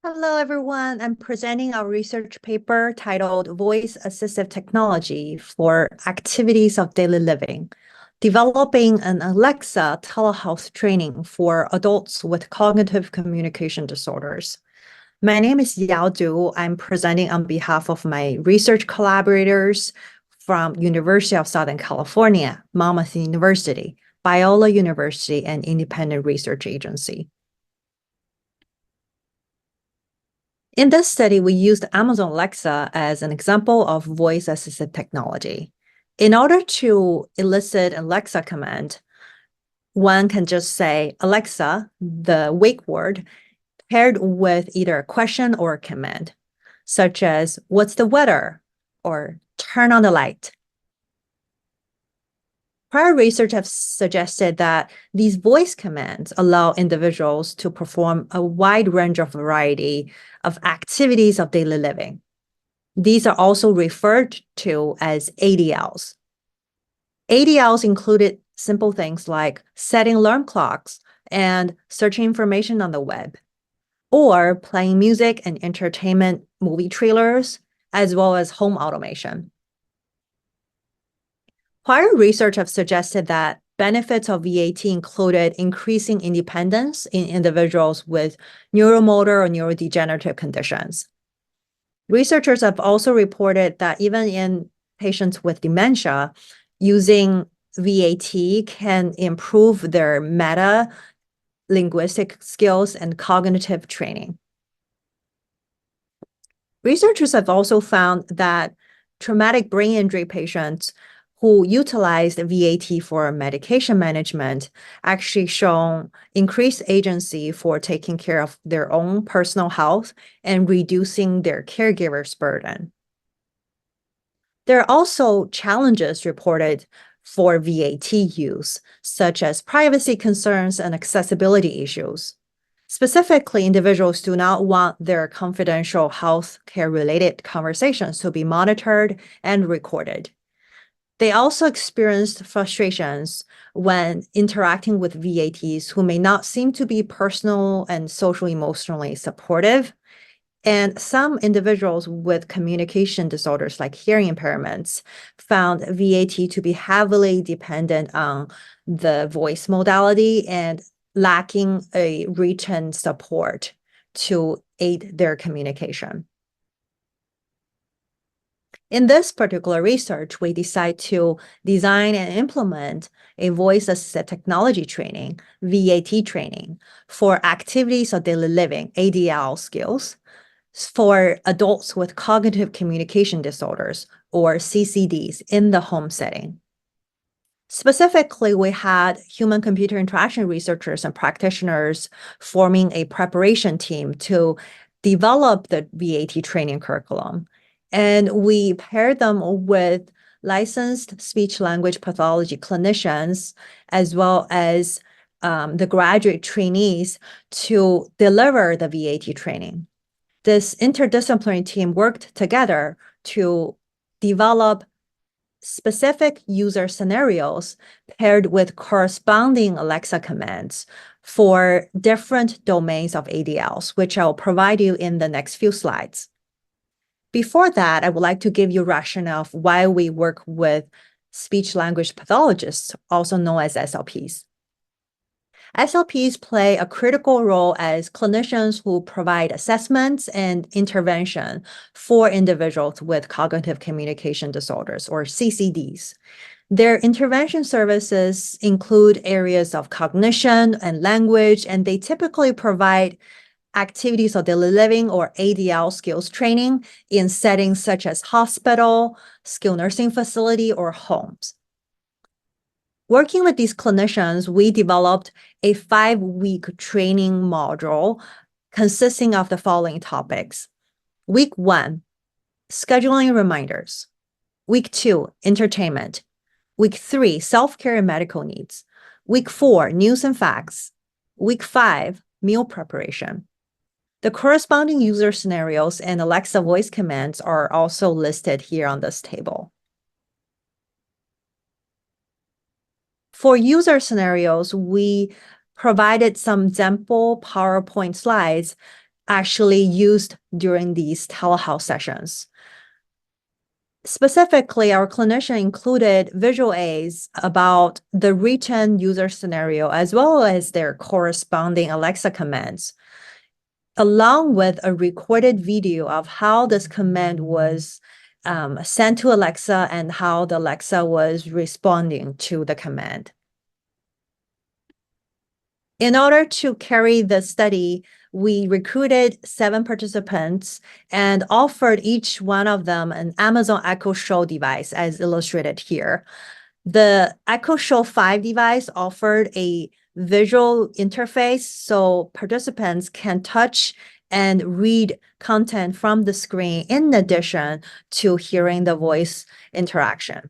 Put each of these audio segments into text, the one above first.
Hello, everyone. I'm presenting our research paper titled Voice Assistive Technology for Activities of Daily Living, developing an Alexa telehealth training for adults with cognitive communication disorders. My name is Yao Du. I'm presenting on behalf of my research collaborators from University of Southern California, Monmouth University, Biola University, and Independent Research Agency. In this study, we used Amazon Alexa as an example of voice-assisted technology. In order to elicit an Alexa command, one can just say, Alexa, the wake word, paired with either a question or a command, such as, what's the weather? Or turn on the light. Prior research has suggested that these voice commands allow individuals to perform a wide range of variety of activities of daily living. These are also referred to as ADLs. ADLs included simple things like setting alarm clocks and searching information on the web, or playing music and entertainment movie trailers, as well as home automation. Prior research have suggested that benefits of VAT included increasing independence in individuals with neuromotor or neurodegenerative conditions. Researchers have also reported that even in patients with dementia, using VAT can improve their meta-linguistic skills and cognitive training. Researchers have also found that traumatic brain injury patients who utilized VAT for medication management actually shown increased agency for taking care of their own personal health and reducing their caregivers' burden. There are also challenges reported for VAT use, such as privacy concerns and accessibility issues. Specifically, individuals do not want their confidential health care-related conversations to be monitored and recorded. They also experienced frustrations when interacting with VATs who may not seem to be personal and social emotionally supportive. And some individuals with communication disorders like hearing impairments found VAT to be heavily dependent on the voice modality and lacking a written support to aid their communication. In this particular research, we decide to design and implement a voice-assisted technology training, VAT training, for activities of daily living, ADL skills, for adults with cognitive communication disorders, or CCDs, in the home setting. Specifically, we had human-computer interaction researchers and practitioners forming a preparation team to develop the VAT training curriculum. And we paired them with licensed speech-language pathology clinicians, as well as the graduate trainees to deliver the VAT training. This interdisciplinary team worked together to develop specific user scenarios paired with corresponding Alexa commands for different domains of ADLs, which I'll provide you in the next few slides. Before that, I would like to give you rationale of why we work with speech-language pathologists, also known as SLPs. SLPs play a critical role as clinicians who provide assessments and intervention for individuals with cognitive communication disorders, or CCDs. Their intervention services include areas of cognition and language, and they typically provide activities of daily living, or ADL skills training, in settings such as hospital, skilled nursing facility, or homes. Working with these clinicians, we developed a 5-week training module consisting of the following topics. Week 1, scheduling reminders. Week 2, entertainment. Week 3, self-care and medical needs. Week 4, news and facts. Week 5, meal preparation. The corresponding user scenarios and Alexa voice commands are also listed here on this table. For user scenarios, we provided some example PowerPoint slides actually used during these telehealth sessions. Specifically, our clinician included visual aids about the written user scenario as well as their corresponding Alexa commands, along with a recorded video of how this command was sent to Alexa and how the Alexa was responding to the command. In order to carry the study, we recruited 7 participants and offered each one of them an Amazon Echo Show device, as illustrated here. The Echo Show 5 device offered a visual interface so participants can touch and read content from the screen in addition to hearing the voice interaction.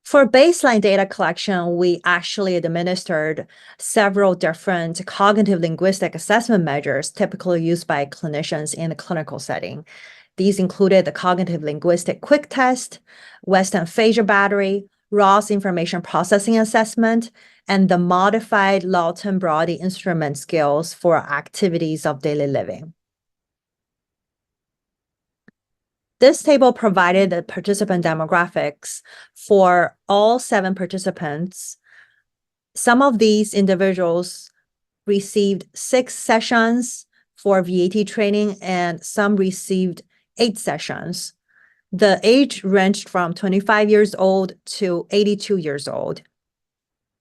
For baseline data collection, we actually administered several different cognitive linguistic assessment measures typically used by clinicians in a clinical setting. These included the cognitive linguistic quick test, Western aphasia battery, Ross information processing assessment, and the modified Lawton-Brody instrument skills for activities of daily living. This table provided the participant demographics for all 7 participants. Some of these individuals received 6 sessions for VAT training and some received 8 sessions. The age ranged from 25 years old to 82 years old.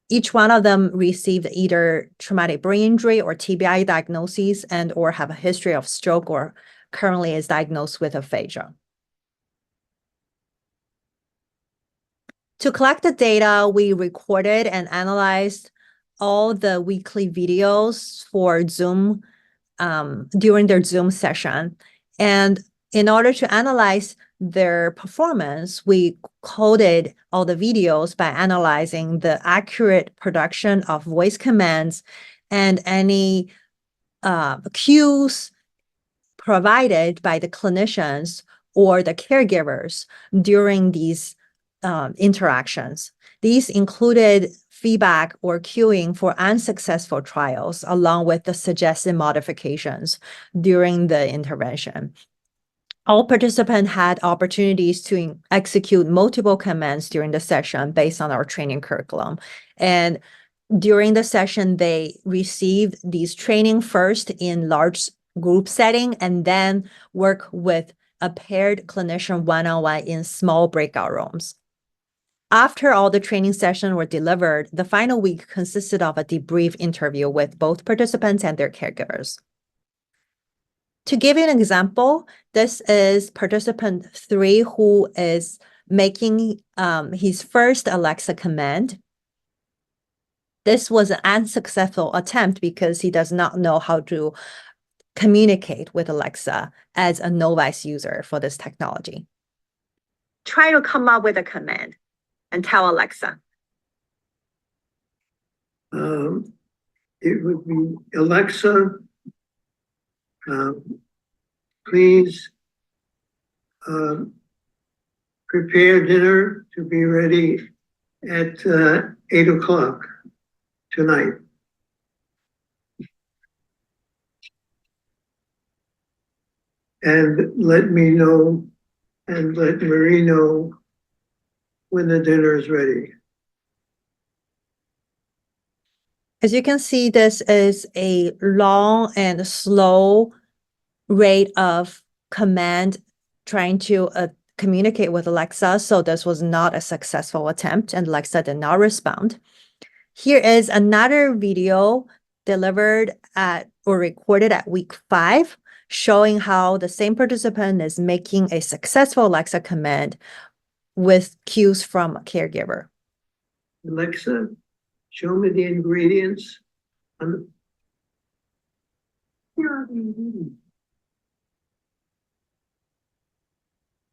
Each one of them received either traumatic brain injury or TBI diagnoses and or have a history of stroke or currently is diagnosed with aphasia. To collect the data, we recorded and analyzed all the weekly videos for Zoom during their Zoom session. And in order to analyze their performance, we coded all the videos by analyzing the accurate production of voice commands and any cues provided by the clinicians or the caregivers during these interactions. These included feedback or cueing for unsuccessful trials, along with the suggested modifications during the intervention. All participants had opportunities to execute multiple commands during the session based on our training curriculum. And during the session, they received these training first in large group setting and then work with a paired clinician one-on-one in small breakout rooms. After all the training sessions were delivered, the final week consisted of a debrief interview with both participants and their caregivers. To give you an example, this is participant 3 who is making his first Alexa command. This was an unsuccessful attempt because he does not know how to communicate with Alexa as a novice user for this technology. Try to come up with a command and tell Alexa. It would be Alexa, please prepare dinner to be ready at 8 o'clock tonight. And let me know and let Marie know when the dinner is ready. As you can see, this is a long and slow rate of command trying to communicate with Alexa. So this was not a successful attempt and Alexa did not respond. Here is another video delivered at or recorded at week 5, showing how the same participant is making a successful Alexa command with cues from a caregiver. Alexa, show me the ingredients. Here are the ingredients.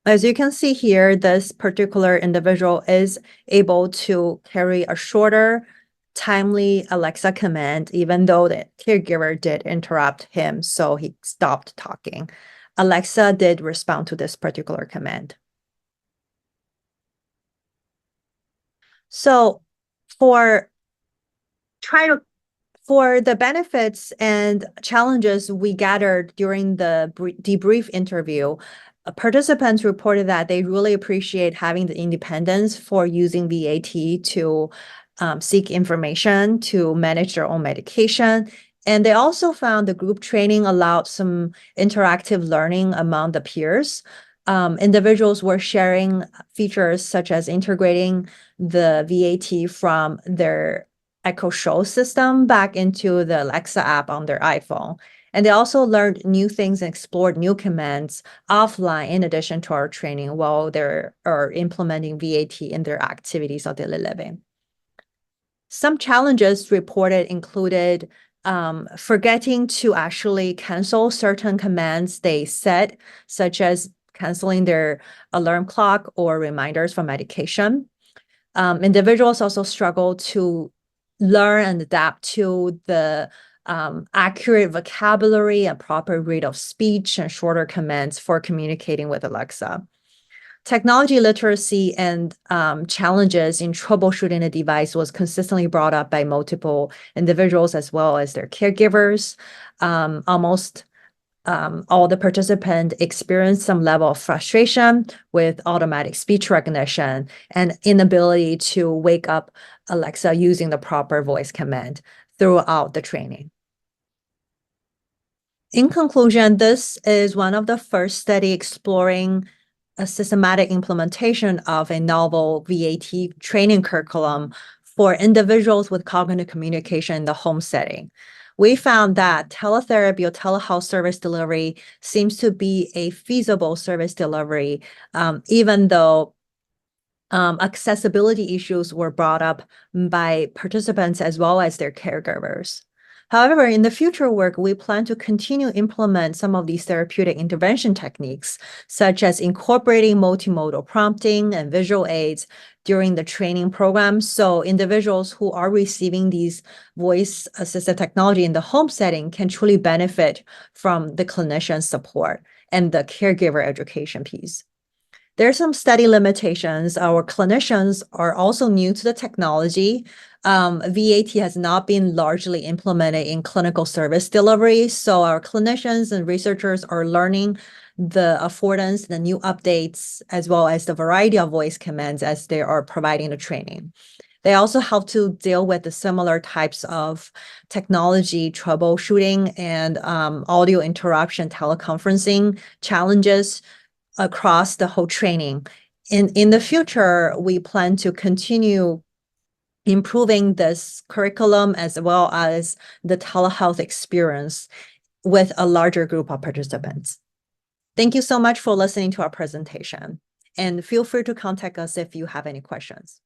As you can see here, this particular individual is able to carry a shorter, timely Alexa command, even though the caregiver did interrupt him, so he stopped talking. Alexa did respond to this particular command. So for For the benefits and challenges we gathered during the debrief interview, participants reported that they really appreciate having the independence for using VAT to seek information, to manage their own medication. And they also found the group training allowed some interactive learning among the peers. Individuals were sharing features such as integrating the VAT from their Echo Show system back into the Alexa app on their iPhone. And they also learned new things and explored new commands offline in addition to our training while they're implementing VAT in their activities of daily living. Some challenges reported included forgetting to actually cancel certain commands they set, such as canceling their alarm clock or reminders for medication. Individuals also struggle to learn and adapt to the accurate vocabulary and proper rate of speech and shorter commands for communicating with Alexa. Technology literacy and challenges in troubleshooting a device was consistently brought up by multiple individuals as well as their caregivers. Almost all the participants experienced some level of frustration with automatic speech recognition and inability to wake up Alexa using the proper voice command throughout the training. In conclusion, this is one of the first study exploring a systematic implementation of a novel VAT training curriculum for individuals with cognitive communication in the home setting. We found that teletherapy or telehealth service delivery seems to be a feasible service delivery, even though accessibility issues were brought up by participants as well as their caregivers. However, in the future work, we plan to continue implement some of these therapeutic intervention techniques, such as incorporating multimodal prompting and visual aids during the training program. So individuals who are receiving these voice-assisted technology in the home setting can truly benefit from the clinician support and the caregiver education piece. There are some study limitations. Our clinicians are also new to the technology. VAT has not been largely implemented in clinical service delivery, so our clinicians and researchers are learning the affordance, the new updates, as well as the variety of voice commands as they are providing the training. They also have to deal with the similar types of technology troubleshooting and audio interruption teleconferencing challenges across the whole training. In the future, we plan to continue improving this curriculum as well as the telehealth experience with a larger group of participants. Thank you so much for listening to our presentation, and feel free to contact us if you have any questions.